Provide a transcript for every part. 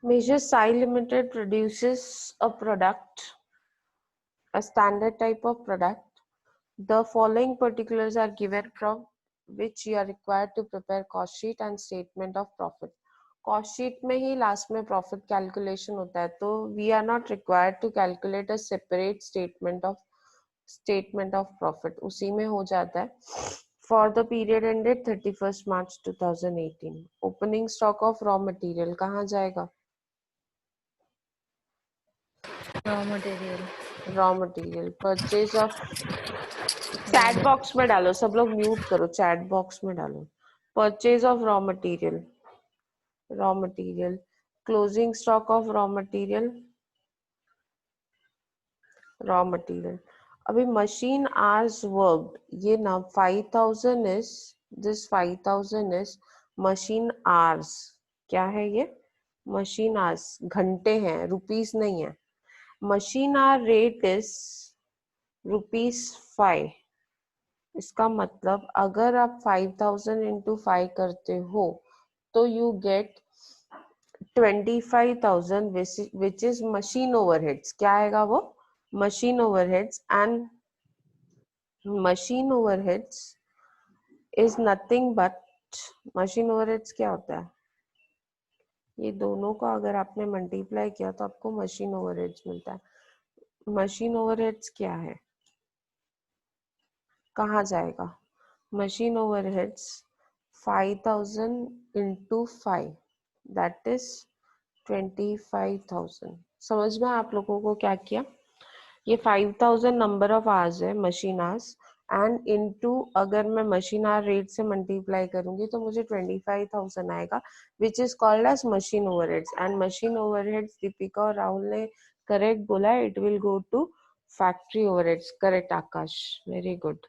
Major Sai Limited produces a product, a standard type of product. The following particulars are given from which you are required to prepare cost sheet and statement of profit. Cost sheet में ही last में profit calculation होता है, तो we are not required to calculate a separate statement of profit. उसी में हो जाता है. For the period ended 31st March 2018. Opening stock of raw material कहाँ जाएगा? Raw material. Purchase of, chat box में डालो, सब लोग म्यूट करो, चैट बॉक्स में डालो. Purchase of raw material, closing stock of raw material. अभी मशीन आवर्स वर्कड, ये ना 5000 is, this 5000 is machine hours. क्या है ये? मशीन आवर्स, घंटे हैं, रुपीस नहीं है. Machine hour rate is ₹5. इसका मतलब अगर आप 5000 इंटू 5 करते हो तो you get 25,000 which is machine overheads. क्या आएगा वो? Machine overheads. And machine overheads is nothing but, machine overheads क्या होता है? ये दोनों का अगर आपने मल्टीप्लाई किया तो आपको मशीन ओवरहेड्स मिलता है. मशीन ओवरहेड्स क्या है? कहाँ जाएगा? Machine overheads 5000 into 5 that is 25,000. समझ में आप लोगों को क्या किया? ये 5000 नंबर ऑफ आवर्स है, मशीन आवर्स, एंड इनटू अगर मैं मशीन आवर रेट से मल्टीप्लाई करूंगी तो मुझे 25,000 आएगा, which is called as machine overheads. And machine overheads Deepika और राहुल ने करेक्ट बोला, it will go to factory overheads. Correct Akash, very good.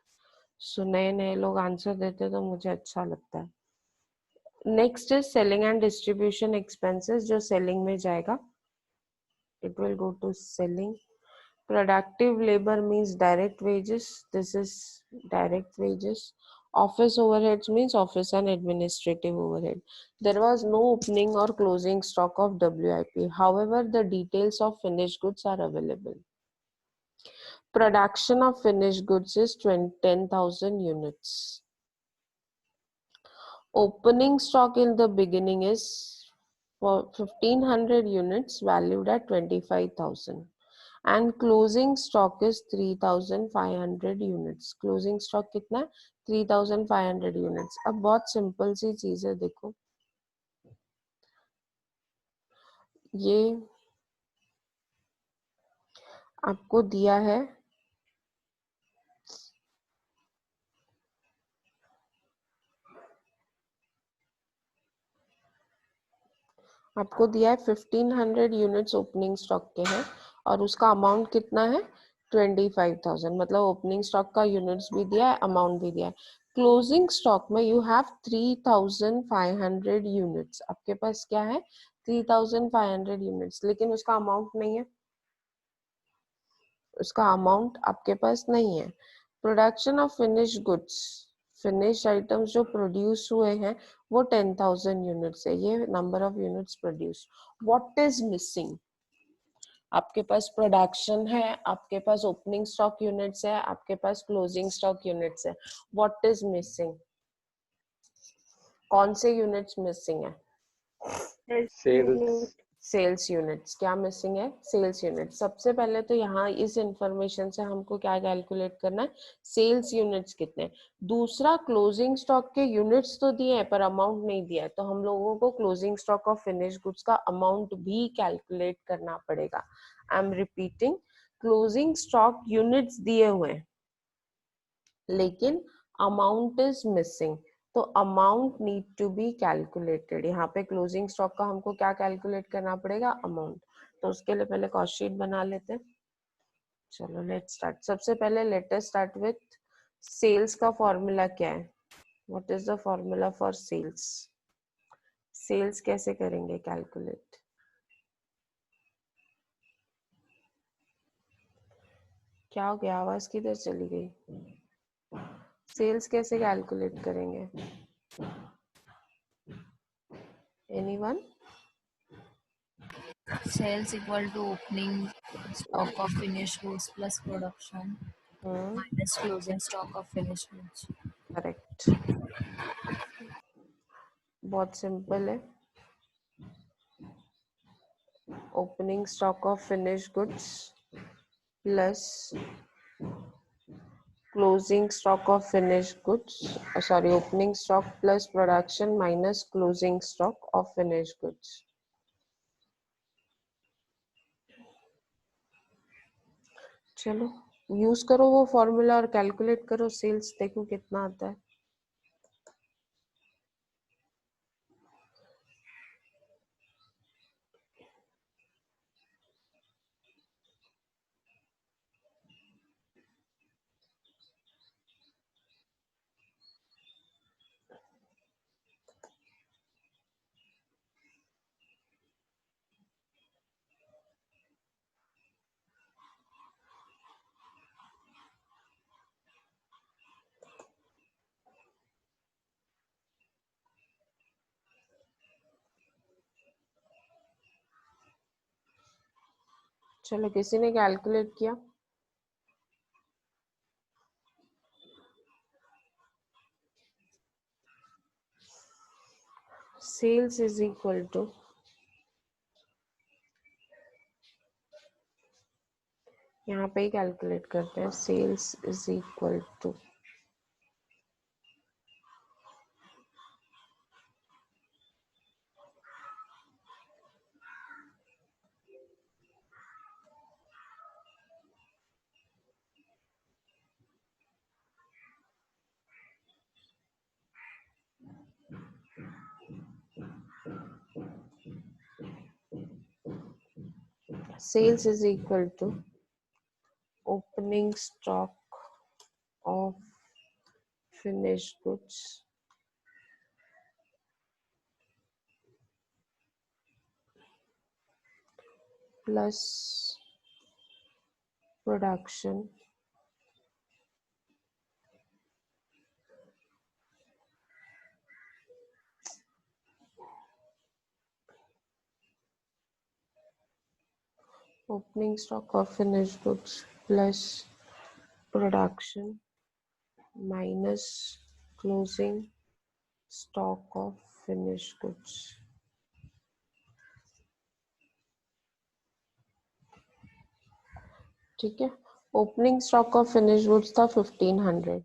So नए नए लोग आंसर देते तो मुझे अच्छा लगता है. Next is selling and distribution expenses, जो सेलिंग में जाएगा. It will go to selling. Productive labor means direct wages. This is direct wages. Office overheads means office and administrative overhead. There was no opening or closing stock of WIP. However, the details of finished goods are available. Production of finished goods is 10,000 units. Opening stock in the beginning is for 1500 units valued at 25,000. And closing stock is 3,500 units. Closing stock कितना है? 3,500 units. अब बहुत simple सी चीज है, देखो ये आपको दिया है, आपको दिया है 1500 यूनिट्स ओपनिंग स्टॉक के हैं और उसका अमाउंट कितना है? 25,000. मतलब ओपनिंग स्टॉक का यूनिट्स भी दिया है, अमाउंट भी दिया है. क्लोजिंग स्टॉक में यू हैव 3,500 यूनिट्स. आपके पास क्या है? 3,500 यूनिट्स, लेकिन उसका अमाउंट नहीं है. उसका अमाउंट आपके पास नहीं है. Production of finished goods, finish items जो प्रोड्यूस हुए हैं वो 10,000 यूनिट्स है. ये number of units produce. What is missing? आपके पास प्रोडक्शन है, आपके पास ओपनिंग स्टॉक यूनिट्स है, आपके पास क्लोजिंग स्टॉक यूनिट्स है. What is missing? कौन से यूनिट्स मिसिंग है? सेल्स. Sales units. क्या मिसिंग है? Sales unit. सबसे पहले तो यहाँ इस इंफॉर्मेशन से हमको क्या कैलकुलेट करना है? सेल्स यूनिट्स कितने. दूसरा, क्लोजिंग स्टॉक के यूनिट्स तो दिए हैं पर अमाउंट नहीं दिया है, तो हम लोगों को closing stock of finish goods का अमाउंट भी कैलकुलेट करना पड़ेगा. I am repeating, closing stock units दिए हुए हैं लेकिन अमाउंट इज मिसिंग, तो amount need to be calculated. यहाँ पे क्लोजिंग स्टॉक का हमको क्या कैलकुलेट करना पड़ेगा? अमाउंट. तो उसके लिए पहले कॉस्ट शीट बना लेते हैं. चलो लेट्स स्टार्ट. सबसे पहले let us start with sales का फॉर्मूला क्या है? What is the formula for sales? Sales कैसे करेंगे कैलकुलेट? क्या हो गया, आवाज किधर चली गई? सेल्स कैसे कैलकुलेट करेंगे? Anyone? Sales equal to opening stock of finished goods plus production minus closing stock of finished goods. Correct, बहुत सिंपल है. Opening stock of finish goods plus closing stock of finished goods, opening stock plus production minus closing stock of finished goods. चलो use करो वो formula और calculate करो sales, देखो कितना आता है. चलो किसी ने कैलकुलेट किया? सेल्स इज इक्वल टू, यहाँ पे ही कैलकुलेट करते हैं. Sales is equal to sales is equal to opening stock of finished goods plus production opening stock of finished goods plus production minus closing stock of finished goods. ठीक है, opening stock of finish goods था 1500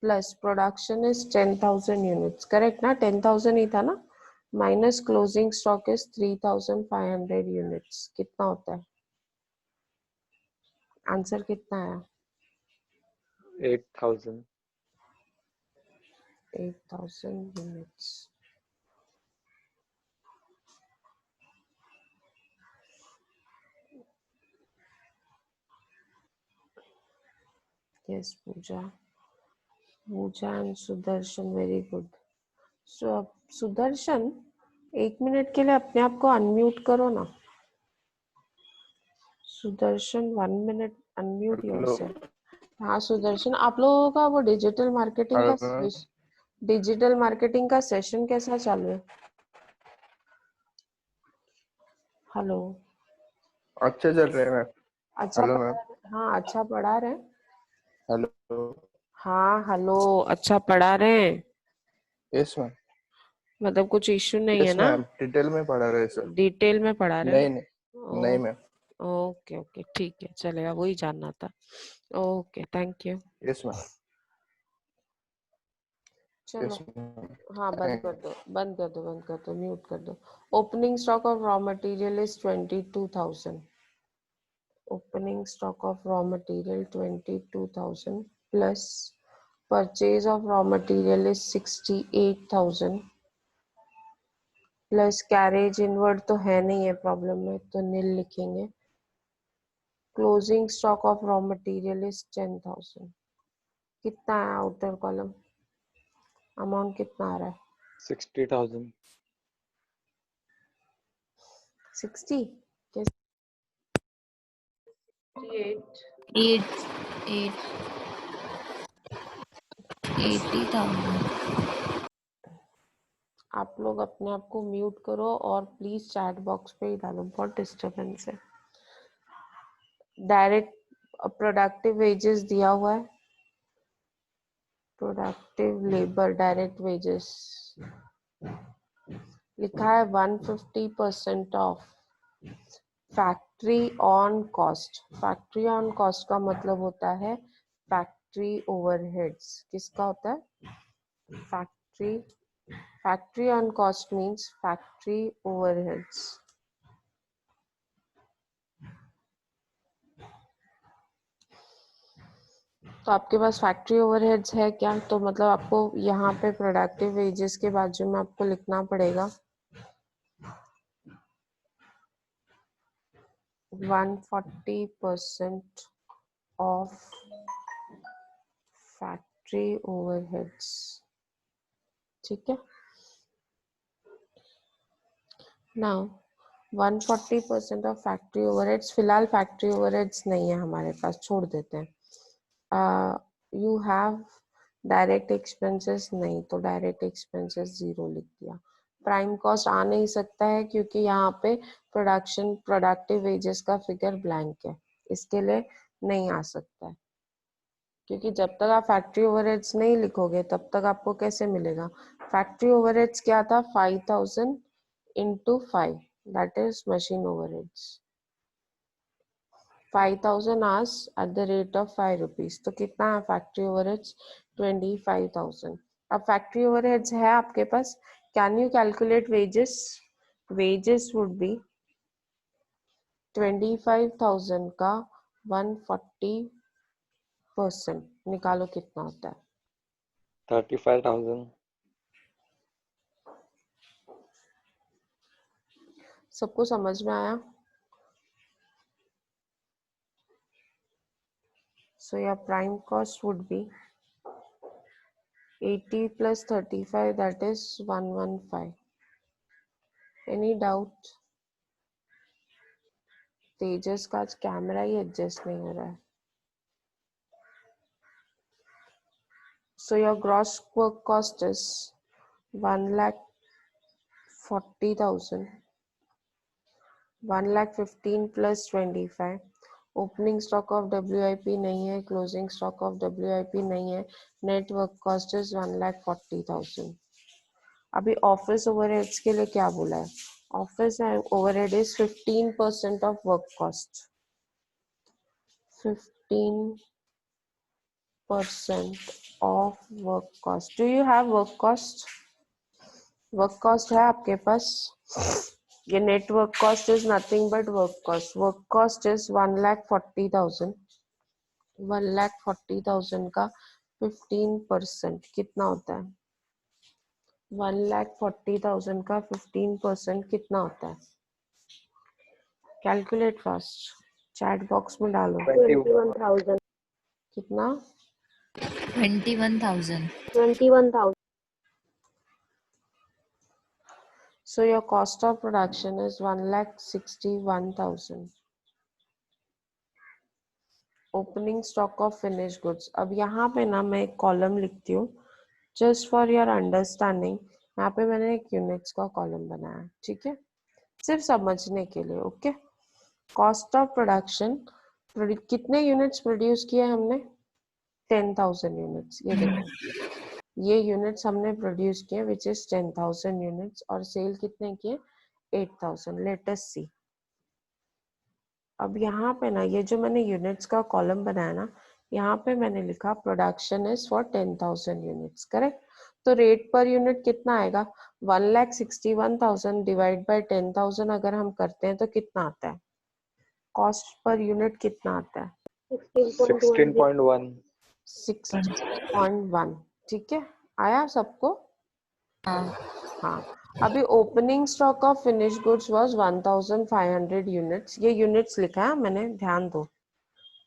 plus production is 10,000 units, correct ना? 10,000 ही था ना, minus closing stock is 3,500 units. कितना होता है आंसर? कितना आया? 8,000. 8,000 units. Yes Pooja, Pooja and Sudarshan, very good. So Sudarshan 1 minute के लिए अपने आप को अनम्यूट करो ना. Sudarshan 1 minute unmute hello yourself. हाँ सुदर्शन, आप लोगों का वो डिजिटल मार्केटिंग का सेशन कैसा चालू है? हेलो, अच्छा चल रहा है मैम. अच्छा हेलो पढ़ा मैम. रहे? हाँ अच्छा पढ़ा रहे हैं. हेलो. हाँ हेलो, अच्छा पढ़ा रहे हैं? Yes ma'am. मतलब कुछ इश्यू नहीं है यस ना? मैम, डिटेल में पढ़ा रहे सर. डिटेल में पढ़ा रहे हैं नहीं ना? नहीं नहीं मैम. ओके ओके ठीक है, चलेगा, वही जानना था. Okay thank you. Yes ma'am. चलो यस मैम. हाँ बंद कर दो, बंद कर दो, बंद कर दो, म्यूट कर दो. Opening stock of raw material is 22,000. Opening stock of raw material 22,000 plus purchase of raw material is 68,000 plus carriage inward तो है नहीं है प्रॉब्लम में, तो नील लिखेंगे. Closing stock of raw material is 10,000. कितना है आउटर कॉलम? अमाउंट कितना आ रहा है? 60,000. 60 कैसे? 80,000. आप लोग अपने आप को म्यूट करो और प्लीज चैट बॉक्स पे ही डालो, बहुत डिस्टरबेंस है। डायरेक्ट प्रोडक्टिव वेजेस दिया हुआ है, प्रोडक्टिव लेबर डायरेक्ट वेजेस लिखा है 150% of factory on cost. Factory on cost का मतलब होता है फैक्ट्री ओवरहेड्स। किसका होता है? Factory factory on cost means factory overheads. तो आपके पास फैक्ट्री ओवरहेड्स है क्या? तो मतलब आपको यहाँ पे प्रोडक्टिव वेजेस के बाजू में आपको लिखना पड़ेगा 140% ऑफ फैक्ट्री ओवरहेड्स। ठीक है, नाउ 140% ऑफ फैक्ट्री ओवरहेड्स। फिलहाल फैक्ट्री ओवरहेड्स नहीं है हमारे पास, छोड़ देते हैं। यू हैव डायरेक्ट एक्सपेंसेस, नहीं तो डायरेक्ट एक्सपेंसेस 0 लिख दिया। प्राइम कॉस्ट आ नहीं सकता है क्योंकि यहाँ पे प्रोडक्टिव वेजेस का फिगर ब्लैंक है, इसके लिए नहीं आ सकता है। क्योंकि जब तक आप फैक्ट्री ओवरहेड्स नहीं लिखोगे तब तक आपको कैसे मिलेगा? फैक्ट्री ओवरहेड्स क्या था? 5000 into 5, that is machine overheads. 5000 hours at the rate of 5 rupees. तो कितना है फैक्ट्री ओवरहेड्स? 25,000। अब फैक्ट्री ओवरहेड्स है आपके पास, can you calculate wages? Wages would be 25,000 का 140%, निकालो कितना होता है? 35,000। सबको समझ में आया? So your prime cost would be 80 plus 35, that is 115. Any doubt? तेजस का आज कैमरा ही एडजस्ट नहीं हो रहा है। So your gross work cost is 1,40,000. 1,15,000 plus 25. Opening stock of WIP नहीं है, क्लोजिंग स्टॉक ऑफ WIP नहीं है, नेट वर्क कॉस्ट इज 1,40,000। अभी ऑफिस ओवरहेड्स के लिए क्या बोला है? Office overhead is 15% of work cost. 15% of work cost. Do you have work cost? Work cost है आपके पास? ये net work cost is nothing but work cost. Work cost is 1,40,000। 1,40,000 का 15% कितना होता है? 1,40,000 का 15% कितना होता है? कैलकुलेट फास्ट, चैट बॉक्स में डालो। 21,000। कितना? 21,000। 21,000. So your cost of production is 1,61,000. Opening stock of finish goods. अब यहाँ पे ना मैं एक कॉलम लिखती हूँ जस्ट फॉर योर अंडरस्टैंडिंग। यहाँ पे मैंने एक यूनिट्स का कॉलम बनाया, ठीक है, सिर्फ समझने के लिए। ओके, कॉस्ट ऑफ प्रोडक्शन, कितने यूनिट्स प्रोड्यूस किए हमने? 10,000 यूनिट्स। ये देखो, ये यूनिट्स हमने प्रोड्यूस किए विच इज 10,000 यूनिट्स, और सेल कितने किए? 8,000। लेट अस सी। अब यहाँ पे ना ये जो मैंने यूनिट्स का कॉलम बनाया ना, यहाँ पे मैंने लिखा production is for 10,000 units, correct? तो रेट पर यूनिट कितना आएगा? 1,61,000 डिवाइड बाय 10,000 अगर हम करते हैं तो कितना आता है? कॉस्ट पर यूनिट कितना आता है? 16.1। 16.1। ठीक है, आया सबको? हाँ। हाँ। अभी opening stock of finish goods was 1,500 units. ये यूनिट्स लिखा है मैंने, ध्यान दो,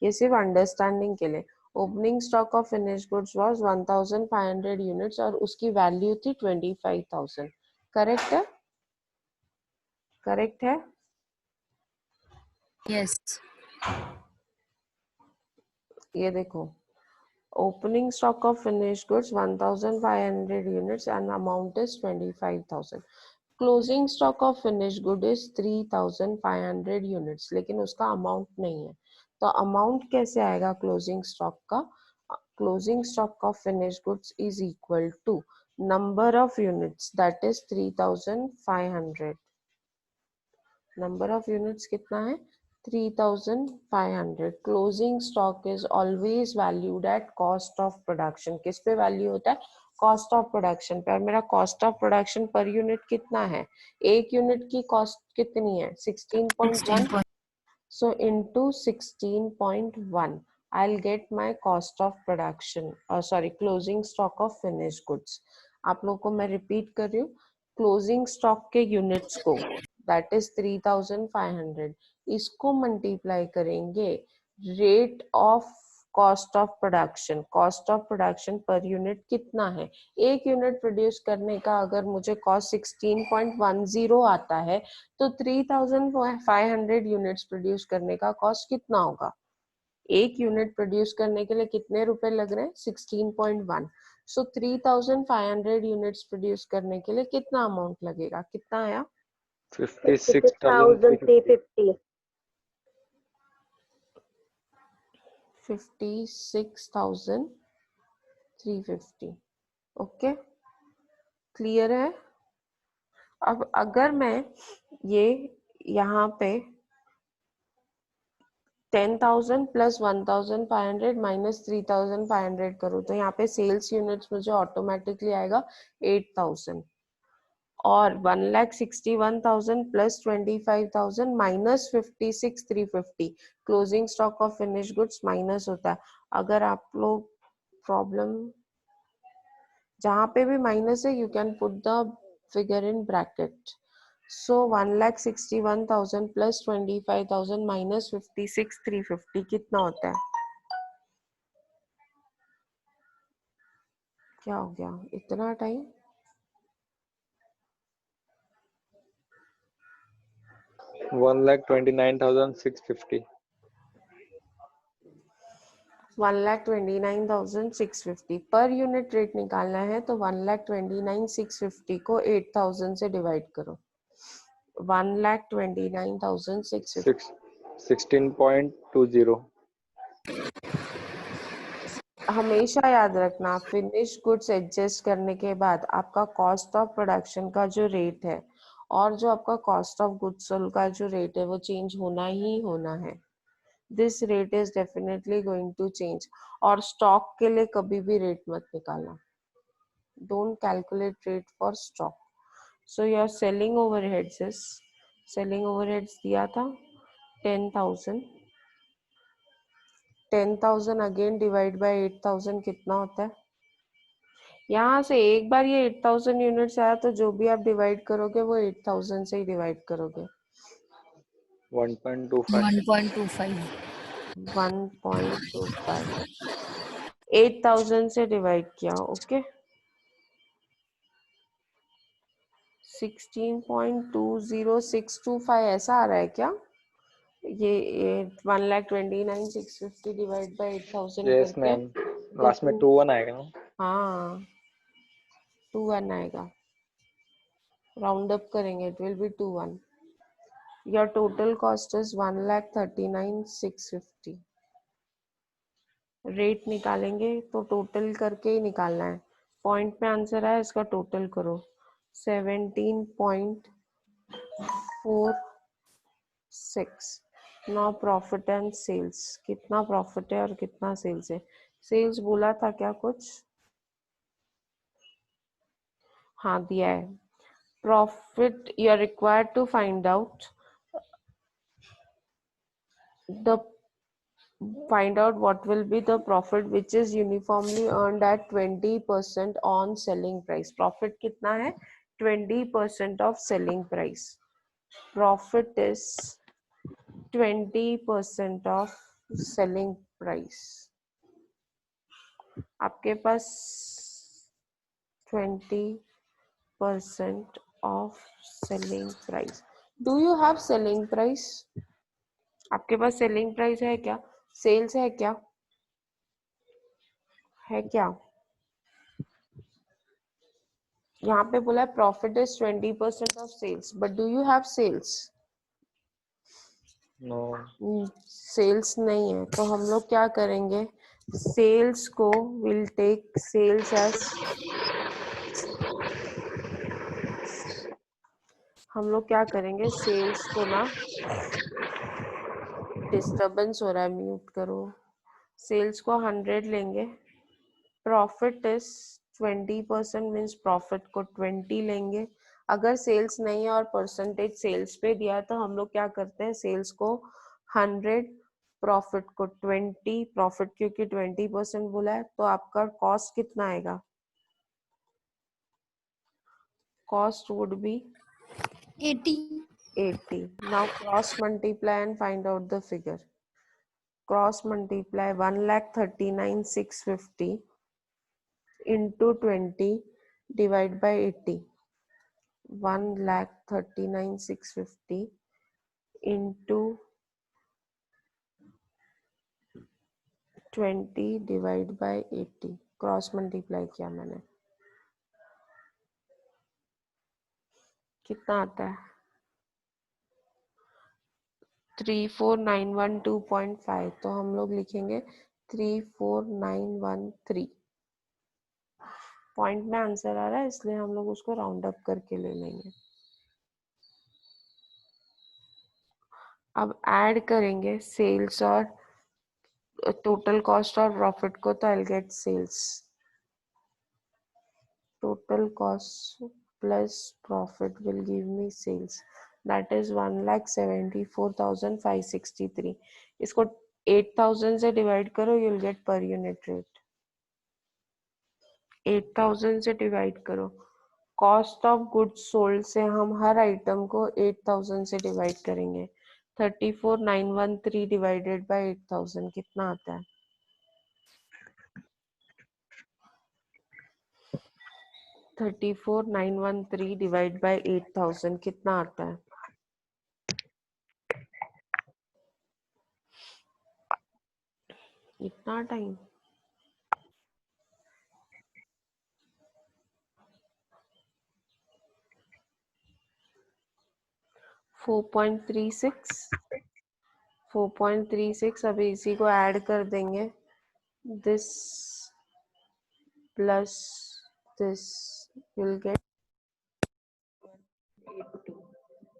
ये सिर्फ अंडरस्टैंडिंग के लिए। Opening stock of finish goods was 1,500 units और उसकी वैल्यू थी 25,000। करेक्ट है? करेक्ट है? यस। ये देखो, Opening stock of finished goods 1500 units and amount is 25,000. Closing stock of finished good is 3500 units, लेकिन उसका अमाउंट नहीं है, तो अमाउंट कैसे आएगा क्लोजिंग स्टॉक का? Closing stock of finished goods is equal to number of units that is 3500. Number of units कितना है? 3500. Closing stock is always valued at cost of production. किस पे वैल्यू होता है? कॉस्ट ऑफ प्रोडक्शन पे. और मेरा cost of production per unit कितना है? एक यूनिट की कॉस्ट कितनी है? 16.1. So into 16.1 I'll get my cost of production closing stock of finished goods. आप लोगों को मैं रिपीट कर रही हूँ, क्लोजिंग स्टॉक के यूनिट्स को दैट इज 3500, इसको मल्टीप्लाई करेंगे rate of cost of production. Cost of production per unit कितना है? एक यूनिट प्रोड्यूस करने का अगर मुझे कॉस्ट 16.10 आता है तो 3500 यूनिट्स प्रोड्यूस करने का कॉस्ट कितना होगा? एक यूनिट प्रोड्यूस करने के लिए कितने रुपए लग रहे हैं? 16.1. सो 3500 यूनिट्स प्रोड्यूस करने के लिए कितना अमाउंट लगेगा? कितना आया? 56,350. 56,350. ओके, क्लियर है? अब अगर मैं ये यहाँ पे 10,000 प्लस 1,500 माइनस 3,500 करूँ तो यहाँ पे सेल्स यूनिट्स मुझे ऑटोमेटिकली आएगा 8,000. और 1,61,000 plus 25,000 minus 56,350 closing stock of finish goods minus होता है. अगर आप लोग प्रॉब्लम जहाँ पे भी माइनस है you can put the figure in bracket. So 1,61,000 plus 25,000 minus 56,350 कितना होता है? क्या हो गया इतना टाइम? 1,29,650. 1,29,650 पर यूनिट रेट निकालना है तो 1,29,650 को 8,000 से डिवाइड करो. 1,29,650 16.20. हमेशा याद रखना फिनिश गुड्स एडजस्ट करने के बाद आपका कॉस्ट ऑफ प्रोडक्शन का जो रेट है और जो आपका कॉस्ट ऑफ गुड्स सोल्ड का जो रेट है वो चेंज होना ही होना है. This rate is definitely going to change. और स्टॉक के लिए कभी भी रेट मत निकालना. Don't calculate rate for stock. So your selling overheads is, selling overheads दिया था 10,000. 10,000 अगेन डिवाइड बाय 8,000 कितना होता है? यहाँ से एक बार ये 8,000 यूनिट्स आया तो जो भी आप डिवाइड करोगे वो 8,000 से ही डिवाइड करोगे. 1.25. 1.25. 1.25 8,000 से डिवाइड किया. ओके, 16.20625 ऐसा आ रहा है क्या? ये 1,29,650 डिवाइड बाय 8,000 Yes, करके ma'am. लास्ट में 2-1 आएगा ना? हाँ 2-1 आएगा. राउंड अप करेंगे it will be 2-1. Your total cost is 1,39,650. Rate निकालेंगे तो टोटल करके ही निकालना है. पॉइंट में आंसर आया, इसका टोटल करो. 17.46. Now profit and sales. कितना प्रॉफिट है और कितना सेल्स है? सेल्स बोला था क्या कुछ? हाँ दिया है. Profit you are required to find out what will be the profit which is uniformly earned at 20% on selling price. Profit कितना है? 20% of selling price. Profit is 20% of selling price. आपके पास 20% of selling price. Do you have selling price? आपके पास selling price है क्या? Sales है क्या? है क्या? यहाँ पे बोला है profit is 20% of sales, but do you have sales? No. Sales नहीं है, तो हम लोग क्या करेंगे, सेल्स को विल टेक सेल्स एज, हम लोग क्या करेंगे सेल्स को ना, डिस्टरबेंस हो रहा है, म्यूट करो। सेल्स को 100 लेंगे, प्रॉफिट इज 20%, मीन्स प्रॉफिट को 20 लेंगे। अगर सेल्स नहीं है और परसेंटेज सेल्स पे दिया है तो हम लोग क्या करते हैं, सेल्स को 100, प्रॉफिट को 20, प्रॉफिट क्योंकि 20% बोला है, तो आपका कॉस्ट कितना आएगा? Cost would be 80. 80. Now cross multiply and find out the figure. Cross multiply 1,39,650 into 20 divide by 80. 1,39,650 into 20 divide by 80. Cross multiply किया मैंने, कितना आता है? 34912.5, तो हम लोग लिखेंगे 34913। पॉइंट में आंसर आ रहा है इसलिए हम लोग उसको राउंड अप करके ले लेंगे। अब ऐड करेंगे सेल्स और टोटल कॉस्ट और प्रॉफिट को, तो I get sales, total cost plus profit will give me sales, that is 1,74,563। इसको 8,000 से डिवाइड करो, you'll get per unit rate। 8,000 से डिवाइड करो, कॉस्ट ऑफ गुड्स सोल्ड से हम हर आइटम को 8,000 से डिवाइड करेंगे। 34,913 डिवाइडेड बाय 8,000 कितना आता है? 34,913 डिवाइड बाय 8,000 कितना आता है? इतना time? Four point three six. अभी इसी को ऐड कर देंगे, this plus this will get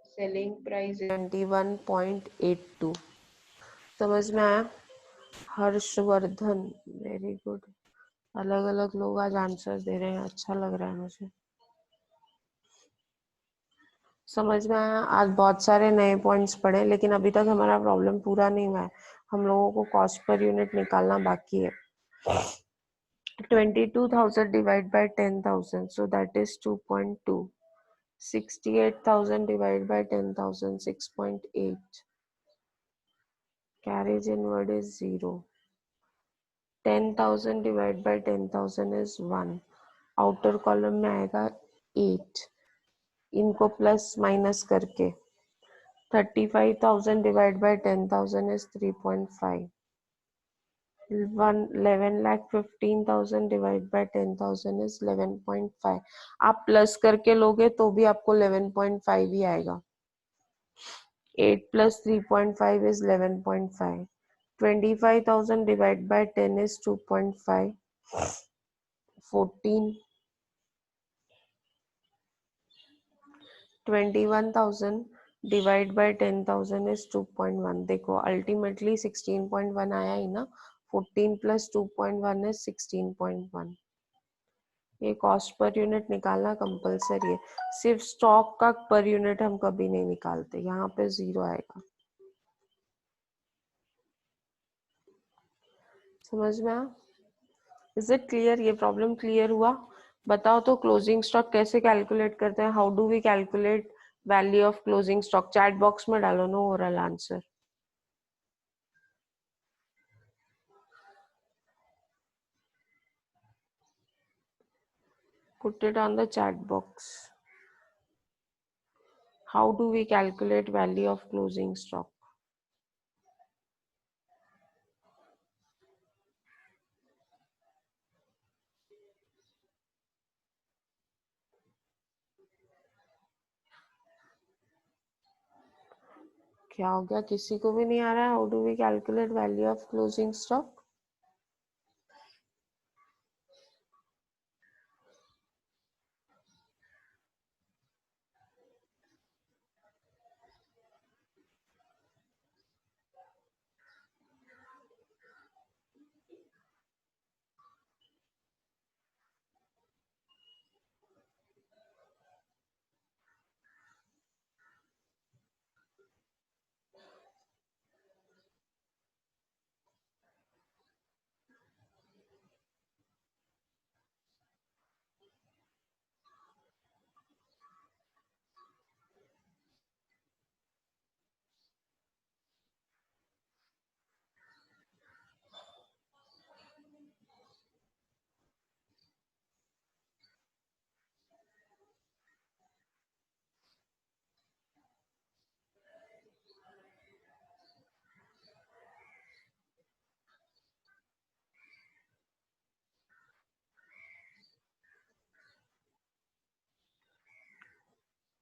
selling price 21.82। समझ में आया? Harshvardhan, very good. अलग अलग लोग आज आंसर दे रहे हैं, अच्छा लग रहा है मुझे। समझ में आया? आज बहुत सारे नए पॉइंट्स पढ़े, लेकिन अभी तक हमारा प्रॉब्लम पूरा नहीं हुआ है, हम लोगों को कॉस्ट पर यूनिट निकालना बाकी है। 22,000 divided by 10,000, so that is 2.2. 68,000 divided by 10,000, 6.8. Carriage inward is 0. 10,000 divided by 10,000 is 1. Outer column में आएगा 8, इनको प्लस माइनस करके 35,000 divided by 10,000 is 3.5. 11,15,000 divided by 10,000 is 11.5। आप प्लस करके लोगे तो भी आपको 11.5 ही आएगा। 8 plus 3.5 is 11.5। 25,000 divided by 10 is 2.5। 14। 21,000 divide by 10,000 is 2.1। देखो अल्टीमेटली 16.1 आया ही ना, 14 प्लस 2.1 इज 16.1। ये कॉस्ट पर यूनिट निकालना कंपलसरी है, सिर्फ स्टॉक का पर यूनिट हम कभी नहीं निकालते, यहाँ पे 0 आएगा। समझ में आया? Is it clear? ये प्रॉब्लम क्लियर हुआ? बताओ तो क्लोजिंग स्टॉक कैसे कैलकुलेट करते हैं? How do we calculate value of closing stock? Chat box में डालो no oral answer. Put it on the chat box. How do we calculate value of closing stock? क्या हो गया, किसी को भी नहीं आ रहा है? How do we calculate value of closing stock?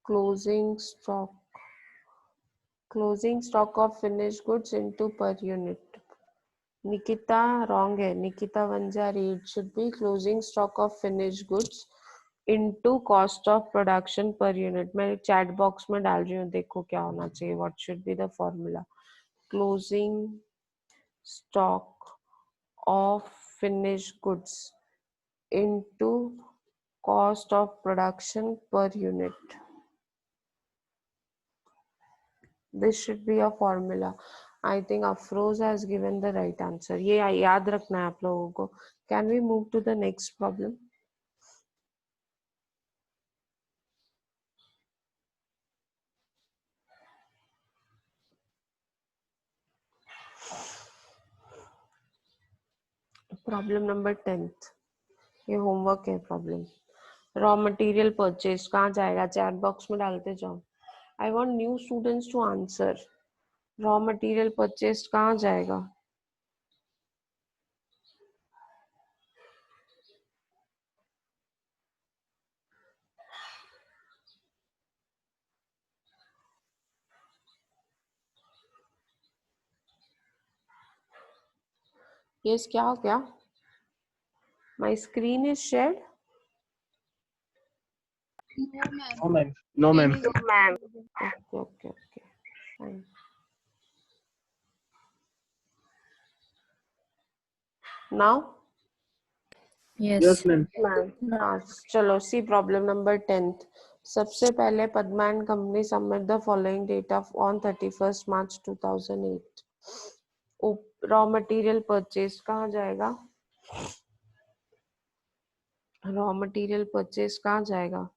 Closing stock of finish goods into per unit. Nikita wrong है. Nikita Wanjari, it should be closing stock of finish goods into cost of production per unit. मैं chat box में डाल रही हूँ, देखो क्या होना चाहिए. What should be the formula? Closing stock of finish goods into cost of production per unit. This should be a formula. I think Afroz has given the right answer. ये याद रखना है आप लोगों को. Can we move to the next problem? Problem number 10th. ये homework है problem. Raw material purchase कहाँ जाएगा? चैट बॉक्स में डालते जाओ. I want new students to answer. Raw material purchase कहाँ जाएगा? यस, क्या हो गया? My screen is shared. No, ma'am. No, ma'am. Okay. Fine. Now? Yes. Yes, ma'am. हाँ, चलो सी प्रॉब्लम नंबर 10th. सबसे पहले Padma and company submit the following data on 31st March 2008. Raw material purchase कहाँ जाएगा? रॉ मटेरियल परचेज कहाँ जाएगा?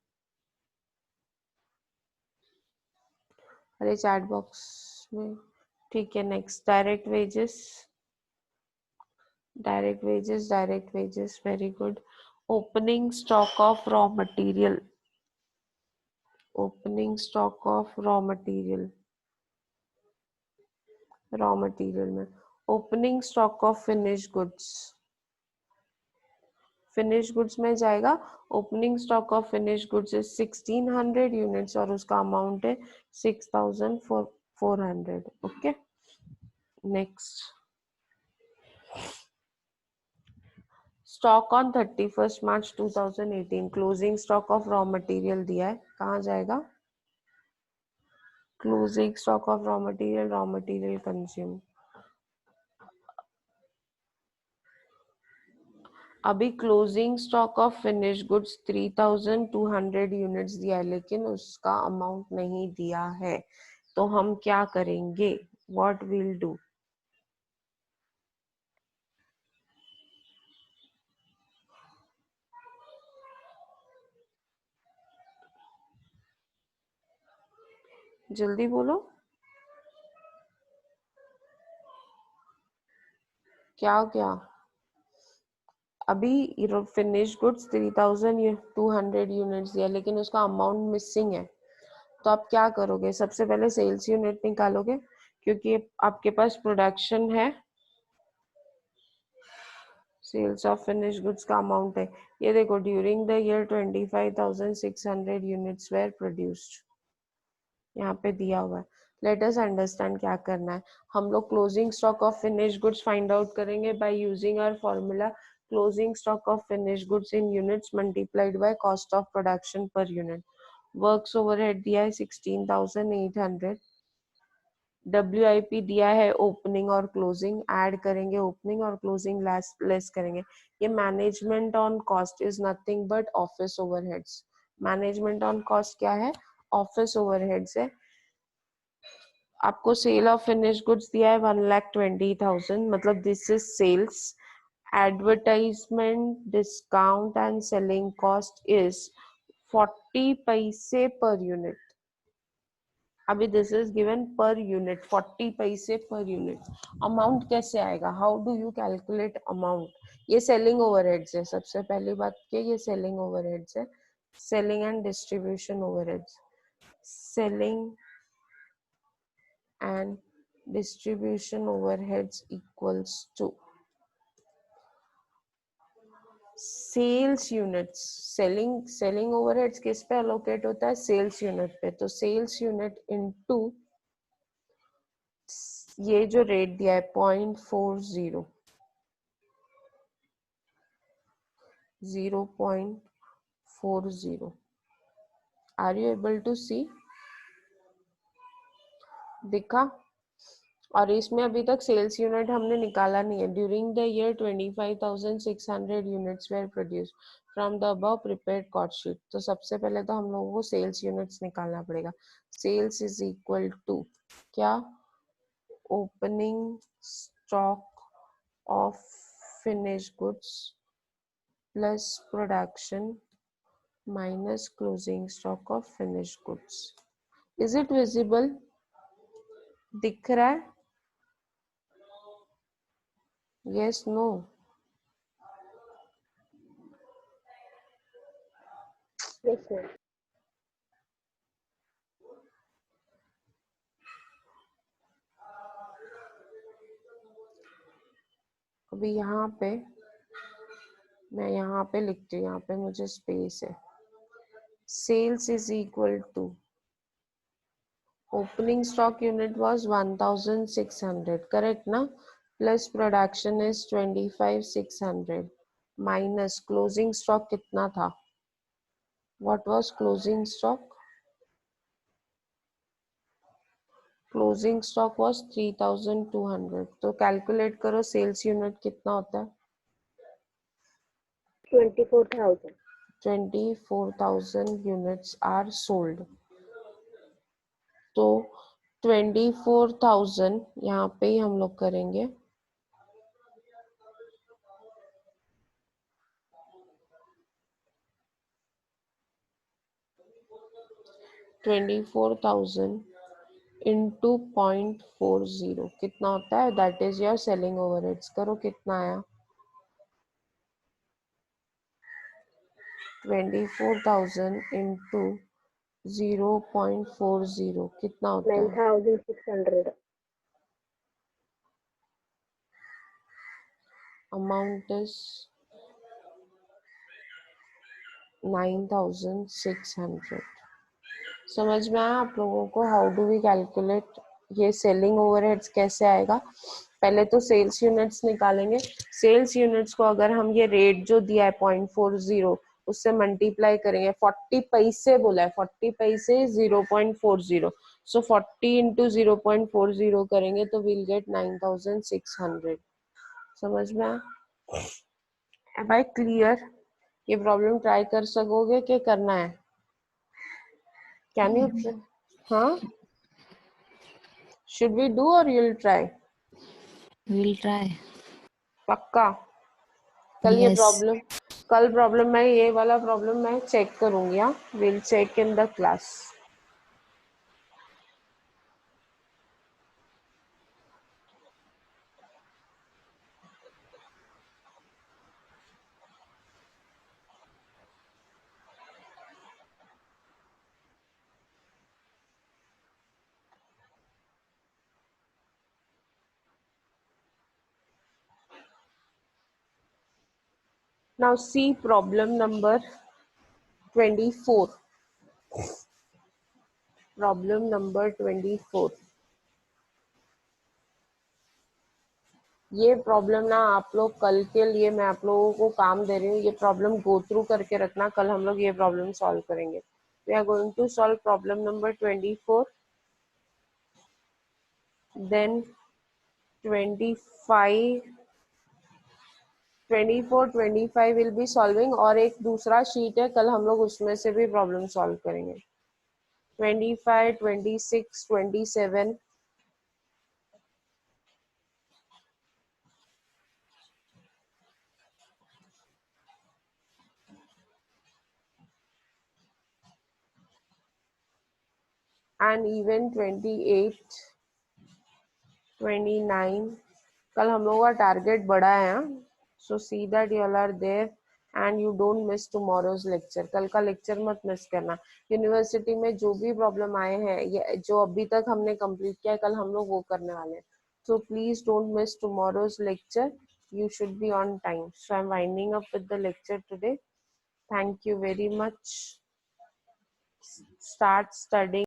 अरे chat box में. ठीक है, next. Direct wages, very good. Opening stock of raw material. Raw material में opening stock of finish goods में जाएगा. Opening stock of finish goods is 1600 units और उसका अमाउंट है 6400. Okay, next. Stock on 31st March 2018. Closing stock of raw material दिया है, कहाँ जाएगा? Closing stock of raw material consume. अभी closing stock of finish goods 3200 units दिया है, लेकिन उसका अमाउंट नहीं दिया है. तो हम क्या करेंगे? What will do? जल्दी बोलो. क्या अभी फिनिश गुड्स 3200 यूनिट्स दिया, लेकिन उसका अमाउंट मिसिंग है. तो आप क्या करोगे? सबसे पहले सेल्स यूनिट निकालोगे, क्योंकि आपके पास प्रोडक्शन है. सेल्स ऑफ फिनिश गुड्स का अमाउंट है, ये देखो, during the year 25,600 units were produced. यहाँ पे दिया हुआ है। लेट अस अंडरस्टैंड क्या करना है। हम लोग closing stock of finish goods find out करेंगे by using our formula closing stock of finish goods in units multiplied by cost of production per unit. Works overhead दिया है 16,800। WIP दिया है ओपनिंग और क्लोजिंग, ऐड करेंगे opening और closing less करेंगे। ये management on cost is nothing but office overheads. Management on cost क्या है? ऑफिस ओवरहेड्स है। आपको सेल ऑफ फिनिश गुड्स दिया है 1,20,000, मतलब this is sales. Advertisement discount and selling cost is 40 पैसे पर यूनिट। अभी this is given per unit, 40 पैसे पर यूनिट। अमाउंट कैसे आएगा? How do you calculate amount? ये सेलिंग ओवरहेड्स है। सबसे पहली बात कि ये सेलिंग ओवरहेड्स है, selling and distribution overheads. Selling and distribution overheads equals to sales units। selling overheads किस पे allocate होता है? sales unit पे। तो sales unit into ये जो रेट दिया है 0.40, 0.40। आर यू एबल टू सी? दिखा? और इसमें अभी तक सेल्स यूनिट हमने निकाला नहीं है। During the year 25,600 units were produce from the above prepared cost sheet. तो सबसे पहले तो हम लोगों को सेल्स यूनिट्स निकालना पड़ेगा। सेल्स इज इक्वल टू क्या? Opening stock of finish goods plus production minus closing stock of finish goods. Is it visible? दिख रहा है? Yes, no? Yes, sir. अभी यहाँ पे मैं यहाँ पे लिखती हूँ, यहाँ पे मुझे स्पेस है। Sales is equal to opening stock unit was 1,600, correct ना? Plus production is 25,600 minus closing stock कितना था? What was closing stock? Closing stock was 3,200। तो कैलकुलेट करो सेल्स यूनिट कितना होता है? 24,000. 24,000 यूनिट्स आर सोल्ड। तो 24,000 यहाँ पे ही हम लोग करेंगे। इंटू 0.40 कितना होता है? That is your selling overheads. करो कितना आया? 24,000 इंटू 0.40 कितना होता है? 9,600. Amount is 9,600। समझ में आया आप लोगों को? हाउ डू वी कैलकुलेट ये सेलिंग ओवरहेड्स कैसे आएगा? पहले तो सेल्स यूनिट्स निकालेंगे। सेल्स यूनिट्स को अगर हम ये रेट जो दिया है 0.40 उससे मल्टीप्लाई करेंगे, 40 पैसे बोला है, 40 पैसे 0.40, सो 40 इंटू 0.40 करेंगे तो विल गेट 9,600। समझ में आया? Am I clear? ये प्रॉब्लम ट्राई कर सकोगे कि करना है? Can you? हाँ, should we do or you'll try? We'll try. पक्का? कल ये Yes. प्रॉब्लम मैं ये वाला प्रॉब्लम मैं चेक करूंगी। हाँ, will check in the class. Now see problem number 24. Problem number 24। ये प्रॉब्लम ना आप लोग कल के लिए मैं आप लोगों को काम दे रही हूँ, ये प्रॉब्लम गो थ्रू करके रखना, कल हम लोग ये प्रॉब्लम सॉल्व करेंगे। We are going to solve problem number 24, then 25, 24, 25 will be solving, और एक दूसरा शीट है, कल हम लोग उसमें से भी प्रॉब्लम सॉल्व करेंगे। 25, 26, 27, एंड इवन 28, 29। कल हम लोगों का टारगेट बड़ा है, so see that you all are there and you don't miss tomorrow's lecture. कल का लेक्चर मत मिस करना। यूनिवर्सिटी में जो भी प्रॉब्लम आए हैं, ये जो अभी तक हमने कंप्लीट किया है, कल हम लोग वो करने वाले हैं। So please don't miss tomorrow's lecture, you should be on time. So I'm winding up with the lecture today. Thank you very much. Start studying.